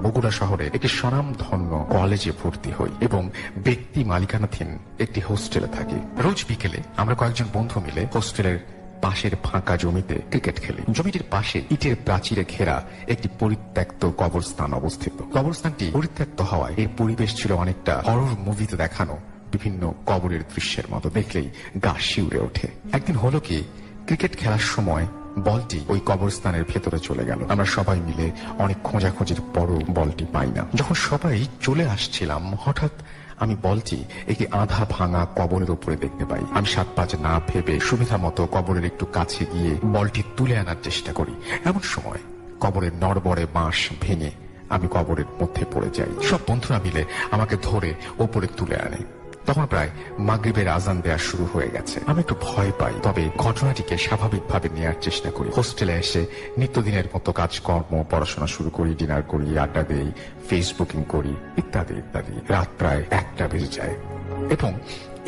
বগুড়া শহরে একটি স্বনামধন্য কলেজে ভর্তি হই এবং ব্যক্তি মালিকানাধীন একটি হোস্টেলে থাকি। রোজ বিকেলে আমরা কয়েকজন বন্ধু মিলে হোস্টেলের পাশের ফাঁকা জমিতে ক্রিকেট খেলি। জমিটির পাশে ইটের প্রাচীরে ঘেরা একটি পরিত্যক্ত কবরস্থান অবস্থিত। কবরস্থানটি পরিত্যক্ত হওয়ায় এর পরিবেশ ছিল অনেকটা হরর মুভিতে দেখানো বিভিন্ন কবরের দৃশ্যের মতো। দেখলেই গা শিউরে ওঠে। একদিন হলো কি, ক্রিকেট খেলার সময় বলটি ওই কবরস্থানের ভেতরে চলে গেল। আমরা সবাই মিলে অনেক খোঁজাখুঁজির পরও বলটি পাই না। যখন সবাই চলে আসছিলাম, হঠাৎ আমি বলটি একটি আধা ভাঙা কবরের উপরে দেখতে পাই। আমি 7-5 না ভেবে সুবিধা মতো কবরের একটু কাছে গিয়ে বলটি তুলে আনার চেষ্টা করি। এমন সময় কবরের নড়বড়ে বাঁশ ভেঙে আমি কবরের মধ্যে পড়ে যাই। সব বন্ধুরা মিলে আমাকে ধরে ওপরে তুলে আনে। তখন প্রায় মাগরিবের আজান দেওয়া শুরু হয়ে গেছে। আমি একটু ভয় পাই, তবে ঘটনাটিকে স্বাভাবিকভাবে নেওয়ার চেষ্টা করি। হোস্টেলে এসে নিত্যদিনের মতো কাজকর্ম, পড়াশোনা শুরু করি, ডিনার করি, আড্ডা দেই, ফেসবুকিং করি, ইত্যাদি ইত্যাদি। রাত প্রায় 1টা বেজে যায় এবং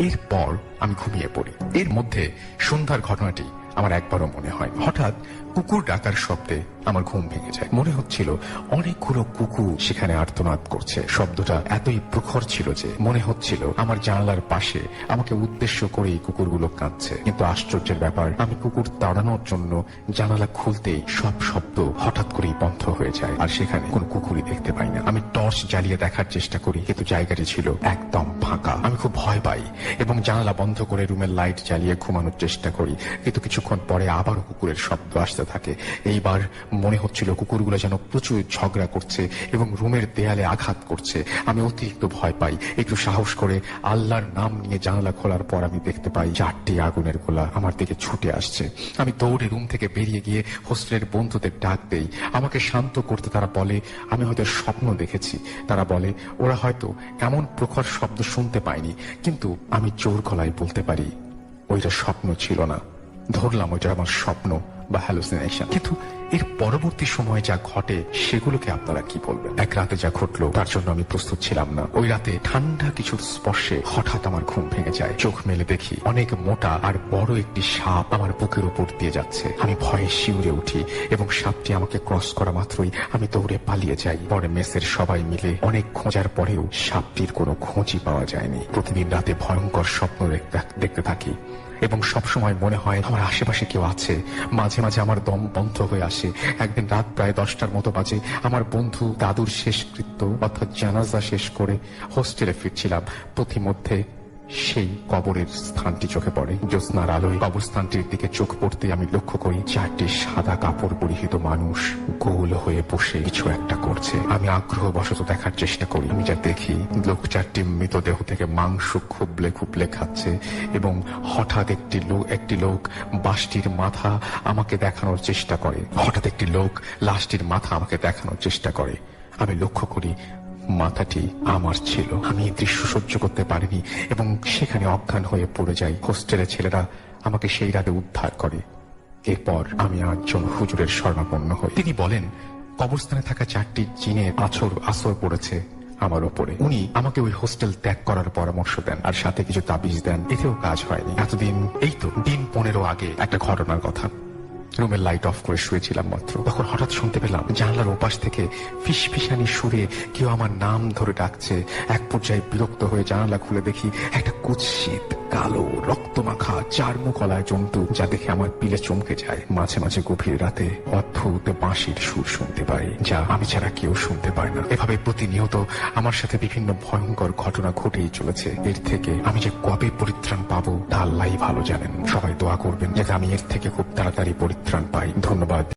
এরপর আমি ঘুমিয়ে পড়ি। এর মধ্যে সন্ধ্যার ঘটনাটি আমার একবারও মনে হয়। হঠাৎ কুকুর ডাকার শব্দে আমার ঘুম ভেঙে যায়। মনে হচ্ছিল অনেকগুলো কুকুর সেখানে আর্তনাদ করছে। শব্দটা এতই প্রখর ছিল যে মনে হচ্ছিল আমার জানালার পাশে আমাকে উদ্দেশ্য করেই কুকুরগুলো কাঁদছে। কিন্তু আশ্চর্যের ব্যাপার, আমি কুকুর তাড়ানোর জন্য জানালা খুলতেই সব শব্দ হঠাৎ করেই বন্ধ হয়ে যায়, আর সেখানে কোনো কুকুরই দেখতে পাই না। আমি টর্চ জ্বালিয়ে দেখার চেষ্টা করি, কিন্তু জায়গাটি ছিল একদম ফাঁকা। আমি খুব ভয় পাই এবং জানালা বন্ধ করে রুমের লাইট জ্বালিয়ে ঘুমানোর চেষ্টা করি, কিন্তু কিছুক্ষণ পরে আবারও কুকুরের শব্দ আসতে থাকে। এইবার মনে হচ্ছিল কুকুরগুলো যেন প্রচুর ঝগড়া করছে এবং রুমের দেয়ালে আঘাত করছে। আমি অতিরিক্ত ভয় পাই। একটু সাহস করে আল্লাহর নাম নিয়ে জানালা খোলার পর আমি দেখতে পাই 4টি আগুনের গোলা আমার দিকে ছুটে আসছে। আমি দৌড়ে রুম থেকে বেরিয়ে গিয়ে হোস্টেলের বন্ধুদের ডাক দেই। আমাকে শান্ত করতে তারা বলে আমি হয়তো স্বপ্ন দেখেছি। তারা বলে ওরা হয়তো এমন প্রখর শব্দ শুনতে পায়নি, কিন্তু আমি জোর গলায় বলতে পারি ওইটা স্বপ্ন ছিল না। ধরলাম ওইটা আমার স্বপ্ন বা হ্যালুসিনেশন। কিন্তু এর পরবর্তী সময় যা ঘটে সেগুলোকে আপনারা কি বলবেন? এক রাতে যা ঘটলো তার জন্য আমি প্রস্তুত ছিলাম না। ওই রাতে ঠান্ডা কিছুর স্পর্শে হঠাৎ আমার ঘুম ভেঙে যায়। চোখ মেলে দেখি অনেক মোটা আর বড় একটি সাপ আমার বুকের উপর দিয়ে যাচ্ছে। আমি ভয়ে শিউরে উঠি এবং সাপটি আমাকে ক্রস করা মাত্রই আমি দৌড়ে পালিয়ে যাই। পরে মেসের সবাই মিলে অনেক খোঁজার পরেও সাপটির কোনো খোঁজই পাওয়া যায়নি। প্রতিদিন রাতে ভয়ঙ্কর স্বপ্ন দেখতে থাকি এবং সবসময় মনে হয় আমার আশেপাশে কেউ আছে। মাঝে মাঝে আমার দম বন্ধ হয়ে আসে। একদিন রাত প্রায় 10টার মতো বাজে। আমার বন্ধু দাদুর শেষকৃত্য অর্থাৎ জানাজা শেষ করে হোস্টেলে ফিরছিলাম। পথিমধ্যে সেই কবরের স্থানটি চোখে পড়ে। জ্যোৎস্নার আলোয় কবরস্থানটির দিকে চোখ পড়তে আমি লক্ষ্য করি 4টি সাদা কাপড় পরিহিত মানুষ গোল হয়ে বসে কিছু একটা করছে। আমি আগ্রহবশত দেখার চেষ্টা করি। আমি যা দেখি, লোক 4টি মৃতদেহ থেকে মাংস খুবলে খুবলে খাচ্ছে এবং হঠাৎ একটি লোক বাঁশটির মাথা আমাকে দেখানোর চেষ্টা করে। লাশটির মাথা আমাকে দেখানোর চেষ্টা করে। আমি লক্ষ্য করি মাথাটি আমার ছিল। আমি এই দৃশ্য সহ্য করতে পারিনি এবং সেখানে অজ্ঞান হয়ে পড়ে যাই। হোস্টেলের ছেলেরা আমাকে সেই রাতে উদ্ধার করে। এরপর আমি একজন হুজুরের শরণাপন্ন হই। তিনি বলেন কবরস্থানে থাকা 4টি জিনের আসর পড়েছে আমার ওপরে। উনি আমাকে ওই হোস্টেল ত্যাগ করার পরামর্শ দেন আর সাথে কিছু তাবিজ দেন। এতেও কাজ হয়নি। এতদিন, এই তো দিন 15 আগে একটা ঘটনার কথা। রুমের লাইট অফ করে শুয়েছিলাম মাত্র, তখন হঠাৎ শুনতে পেলাম জানলার ওপাশ থেকে ফিসফিসানি সুরে কেউ আমার নাম ধরে ডাকছে। এক পর্যায়ে বিরক্ত হয়ে জানালা খুলে দেখি একটা কুৎসিত কালো রক্তমাখা 4 মুখলায় জন্তু, যা দেখে আমার পিলে চমকে যায়। মাঝে মাঝে গভীর রাতে অদ্ভুত বাঁশির সুর শুনতে পাই, যা আমি ছাড়া কেউ শুনতে পায় না। এভাবে প্রতিনিয়ত আমার সাথে বিভিন্ন ভয়ঙ্কর ঘটনা ঘটেই চলেছে। এর থেকে আমি যে কবে পরিত্রাণ পাবো তা আল্লাহই ভালো জানেন। সবাই দোয়া করবেন যাতে আমি এর থেকে খুব তাড়াতাড়ি পরিত্রাণ পাই। ধন্যবাদ।